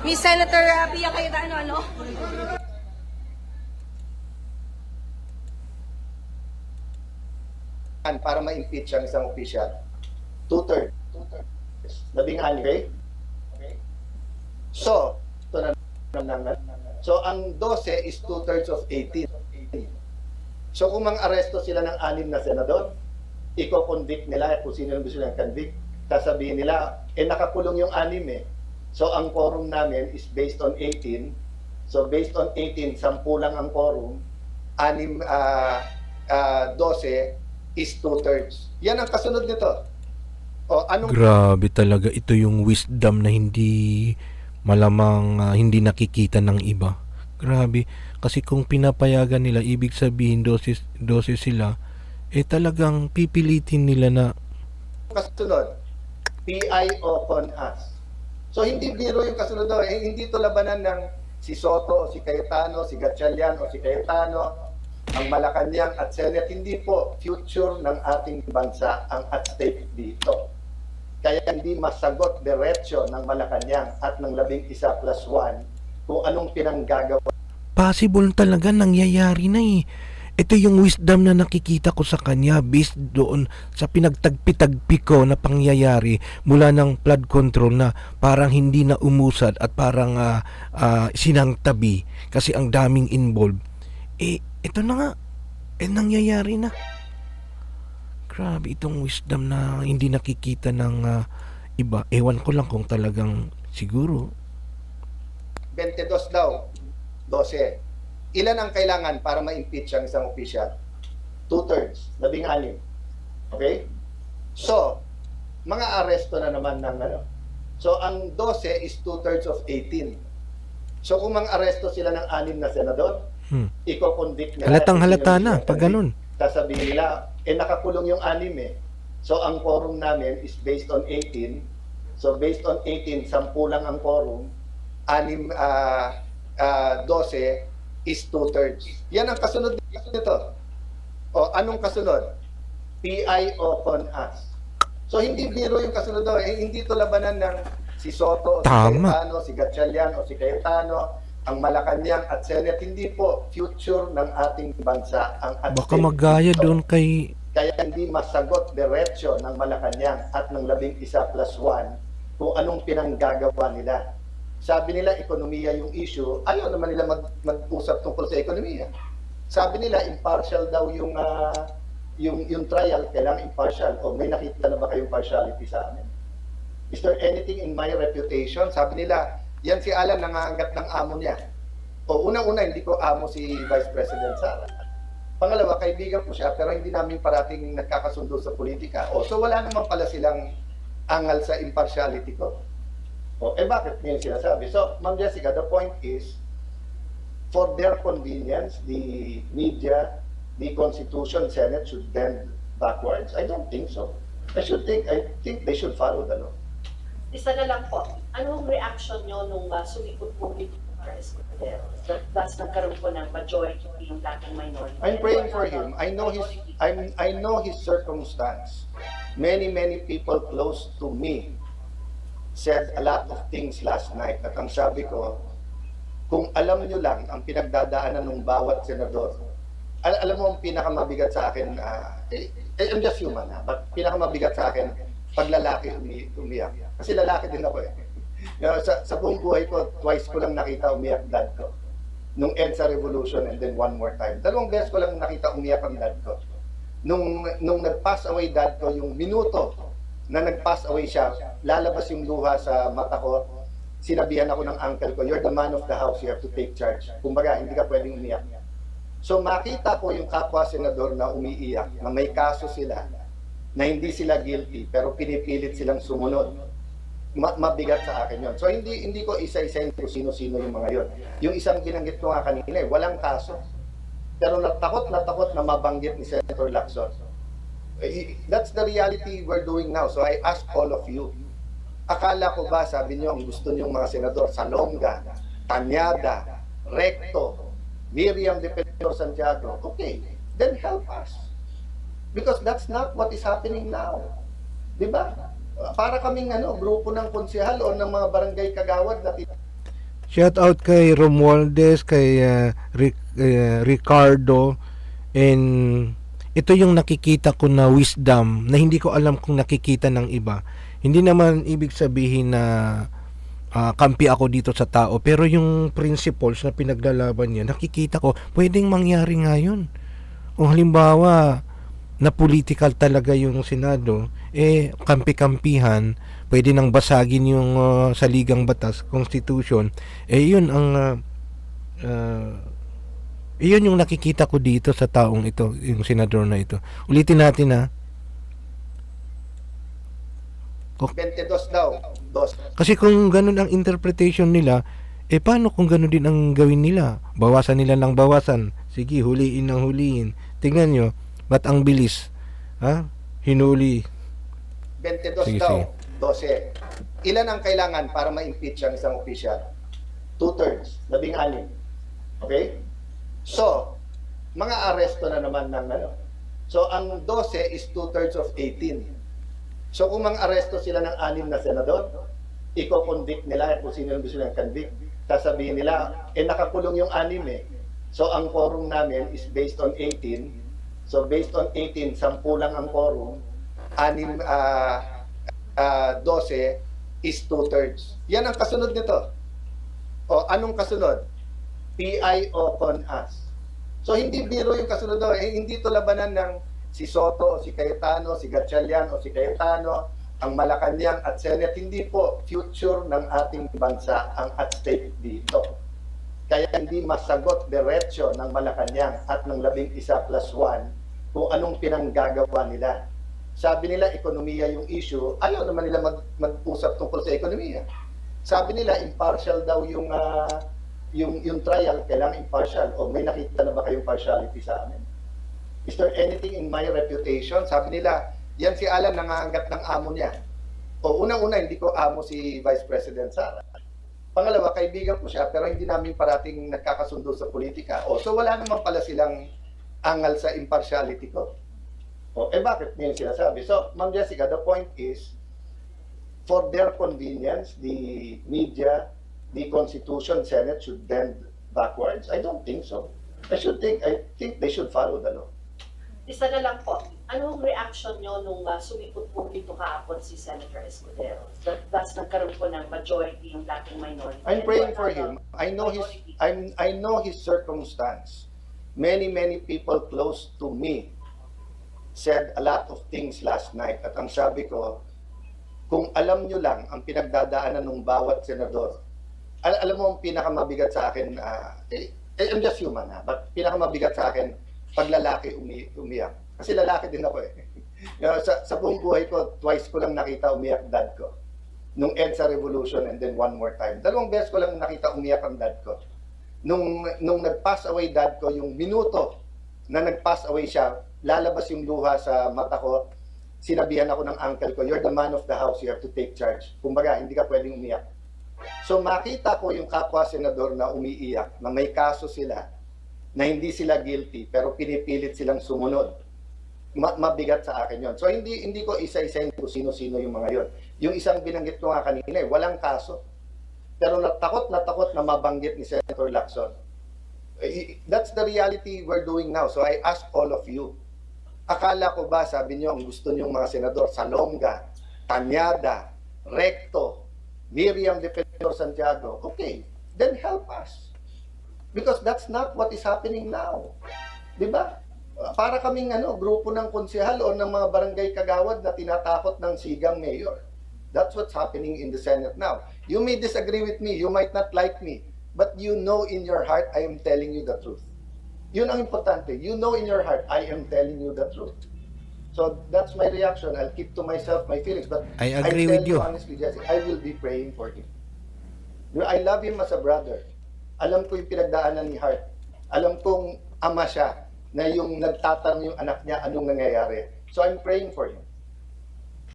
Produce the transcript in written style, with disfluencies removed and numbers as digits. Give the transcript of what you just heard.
Miss Senator Pia Cayetano, ano? Para ma-impeach ang isang opisyal. Two-thirds. 16, okay? So, ito na naman. So, ang 12 is 2/3 of 18. So, kung mang-aresto sila ng 6 na senador, i-convict nila kung sino yung gusto nilang convict. Sasabihin nila, nakakulong yung 6 eh. So, ang quorum namin is based on 18. So, based on 18, 10 lang ang quorum. 12 is 2/3. Yan ang kasunod nito. O, anong... Grabe talaga, ito yung wisdom na hindi malamang hindi nakikita ng iba. Grabe, kasi kung pinapayagan nila, ibig sabihin dosis sila, talagang pipilitin nila na kasunod? PI upon us. So hindi biro yung kasunod doon. Hindi ito labanan ng si Soto o si Cayetano, si Gatchalian o si Cayetano, ang Malacanang at Senate. Hindi po future ng ating bansa ang at stake dito. Kaya hindi masagot diretsyo ng Malacanang at ng 11+1 kung anong pinanggagawa. possible talaga nangyayari na eh. Ito yung wisdom na nakikita ko sa kanya based doon sa pinagtagpi-tagpi ko na pangyayari mula ng flood control na parang hindi na umusad at parang sinangtabi kasi ang daming involved. Ito na nga. Nangyayari na. Grabe itong wisdom na hindi nakikita ng iba. Ewan ko lang kung talagang siguro. 22 daw, 12. Ilan ang kailangan para ma-impeach ang isang opisyal? 2/3, 16. Okay? So, mga aresto na naman ng ano. So, ang 12 is 2/3 of 18. So, kung mga aresto sila ng 6 na senador, i-convict nila. Halatang halata na, pag ganun. Sasabihin nila, nakakulong yung 6 eh. So, ang quorum namin is based on 18. So, based on 18, 10 lang ang quorum. 12 is 2/3. Yan ang kasunod nito. O, anong kasunod? PI upon us. So, hindi biro yung kasunod doon. Hindi ito labanan ng si Soto, o si Cayetano, si Gatchalian, o si Cayetano, ang Malacanang at Senate. Hindi po future ng ating bansa ang at Baka stake magaya dito. doon kay... Kaya hindi masagot diretsyo ng Malacanang at ng 11+1 kung anong pinanggagawa nila. Sabi nila, ekonomiya yung issue. Ayaw naman nila mag-usap tungkol sa ekonomiya. Sabi nila, impartial daw yung trial. Kailangan impartial. O may nakita na ba kayong partiality sa amin? Is there anything in my reputation? Sabi nila, yan si Alan nangangagat ng amo niya. O unang-una, hindi ko amo si Vice President Sara. Pangalawa, kaibigan ko siya, pero hindi namin parating nagkakasundo sa politika. O so wala naman pala silang angal sa impartiality ko. O, bakit ngayon sinasabi? So, Ma'am Jessica, the point is, for their convenience, the media, the Constitution, Senate should bend backwards. I don't think so. I think they should follow the law. Isa na lang po, anong reaction nyo nung sumikot po ni Escudero? That's nagkaroon po ng majority yung dating minority. I'm praying for him. I know his circumstance. Many people close to me said a lot of things last night. At ang sabi ko, kung alam nyo lang ang pinagdadaanan ng bawat senador, alam mo ang pinakamabigat sa akin, I'm just human, but pinakamabigat sa akin, pag lalaki umiyak. Kasi lalaki din ako eh. Sa buong buhay ko, twice ko lang nakita umiyak dad ko. Nung EDSA Revolution and then one more time. 2 beses ko lang nakita umiyak ang dad ko. Nung nag-pass away dad ko, yung minuto na nag-pass away siya, lalabas yung luha sa mata ko, sinabihan ako ng uncle ko, you're the man of the house, you have to take charge. Kumbaga, hindi ka pwedeng umiyak. So makita ko yung kapwa senador na umiiyak, na may kaso sila, na hindi sila guilty, pero pinipilit silang sumunod. Mabigat sa akin yon. So hindi ko isa-isahin kung sino-sino yung mga yon. Yung isang binanggit ko nga kanina, walang kaso. Pero natakot na mabanggit ni Senator Lacson. That's the reality we're doing now. So I ask all of you, akala ko ba, sabi niyo, ang gusto niyong mga senador, Salonga, Tanyada, Recto, Miriam de Pedro Santiago, okay, then help us. Because that's not what is happening now. Diba? Para kaming grupo ng konsehal o ng mga barangay kagawad na Shout out kay Romualdez, kay Ricardo, and ito yung nakikita ko na wisdom na hindi ko alam kung nakikita ng iba. Hindi naman ibig sabihin na kampi ako dito sa tao, pero yung principles na pinaglalaban niya, nakikita ko, pwedeng mangyari nga yun. Kung halimbawa, na political talaga yung Senado, kampi-kampihan, pwede nang basagin yung saligang batas, constitution, yun ang iyon yung nakikita ko dito sa taong ito, yung senador na ito. Ulitin natin 22 daw. Dos. Kasi kung ganun ang interpretation nila, paano kung ganun din ang gawin nila? Bawasan nila ng bawasan. Sige, huliin ng huliin. Tingnan nyo, ba't ang bilis? Hinuli. 22 Sige, daw. sige. 12. Ilan ang kailangan para ma-impeach ang isang opisyal? 2/3. 16. Okay? So, mga aresto na naman ng ano. So, ang 12 is 2/3 of 18. So, kung mga aresto sila ng 6 na senador, i-convict nila kung sino yung gusto nilang convict. Sasabihin nila, nakakulong yung 6 eh. So, ang quorum namin is based on 18. So, based on 18, 10 lang ang quorum. 12 is 2/3. Yan ang kasunod nito. O, anong kasunod? PI o CONAS. So, hindi biro yung kasunod doon. Hindi ito labanan ng si Soto o si Cayetano, si Gatchalian o si Cayetano, ang Malacanang at Senate. Hindi po future ng ating bansa ang at stake dito. Kaya hindi masagot diretsyo ng Malacanang at ng 11+1 kung anong pinanggagawa nila. Sabi nila, ekonomiya yung issue. Ayaw naman nila mag-usap tungkol sa ekonomiya. Sabi nila, impartial daw yung trial, kailangan impartial. O may nakita na ba kayong partiality sa amin? Is there anything in my reputation? Sabi nila, yan si Alan nangaanggat ng amo niya. O unang-una, hindi ko amo si Vice President Sara. Pangalawa, kaibigan ko siya, pero hindi namin parating nagkakasundo sa politika. O, so wala naman pala silang angal sa impartiality ko. O, bakit niya sinasabi? So, Ma'am Jessica, the point is, for their convenience, the media, the Constitution, Senate should bend backwards. I don't think so. I think they should follow the law. Isa na lang po, anong reaction nyo nung sumipot po dito kahapon si Senator Escudero? That's nagkaroon po ng majority yung dating minority. I'm praying for him. I know his circumstance. Many people close to me said a lot of things last night. At ang sabi ko, kung alam nyo lang ang pinagdadaanan ng bawat senador, alam mo ang pinakamabigat sa akin, I'm just human but pinakamabigat sa akin, pag lalaki umiyak. Kasi lalaki din ako eh. Sa buong buhay ko, twice ko lang nakita umiyak dad ko. Nung EDSA Revolution and then one more time. 2 beses ko lang nakita umiyak ang dad ko. Nung nag-pass away dad ko, yung minuto na nag-pass away siya, lalabas yung luha sa mata ko, sinabihan ako ng uncle ko, you're the man of the house, you have to take charge. Kumbaga, hindi ka pwedeng umiyak. So makita ko yung kapwa senador na umiiyak, na may kaso sila, na hindi sila guilty, pero pinipilit silang sumunod. Mabigat sa akin yon. So hindi ko isa-isahin kung sino-sino yung mga yon. Yung isang binanggit ko nga kanina, walang kaso. Pero natakot na mabanggit ni Senator Lacson. That's the reality we're doing now. So I ask all of you, akala ko ba, sabi niyo, ang gusto niyong mga senador, Salonga, Tanyada, Recto, Miriam Defensor Santiago, okay, then help us. Because that's not what is happening now. Diba? Para kaming grupo ng konsehal o ng mga barangay kagawad na tinatakot ng sigang mayor. That's what's happening in the Senate now. You may disagree with me, you might not like me, but you know in your heart, I am telling you the truth. Yun ang importante. You know in your heart, I am telling you the truth. So that's my reaction. I'll keep to myself my feelings. But I agree with you. Honestly, Jesse, I will be praying for him. I love him as a brother. Alam ko yung pinagdaanan ni Hart. Alam kong ama siya na yung nagtatanong yung anak niya anong nangyayari. So I'm praying for him.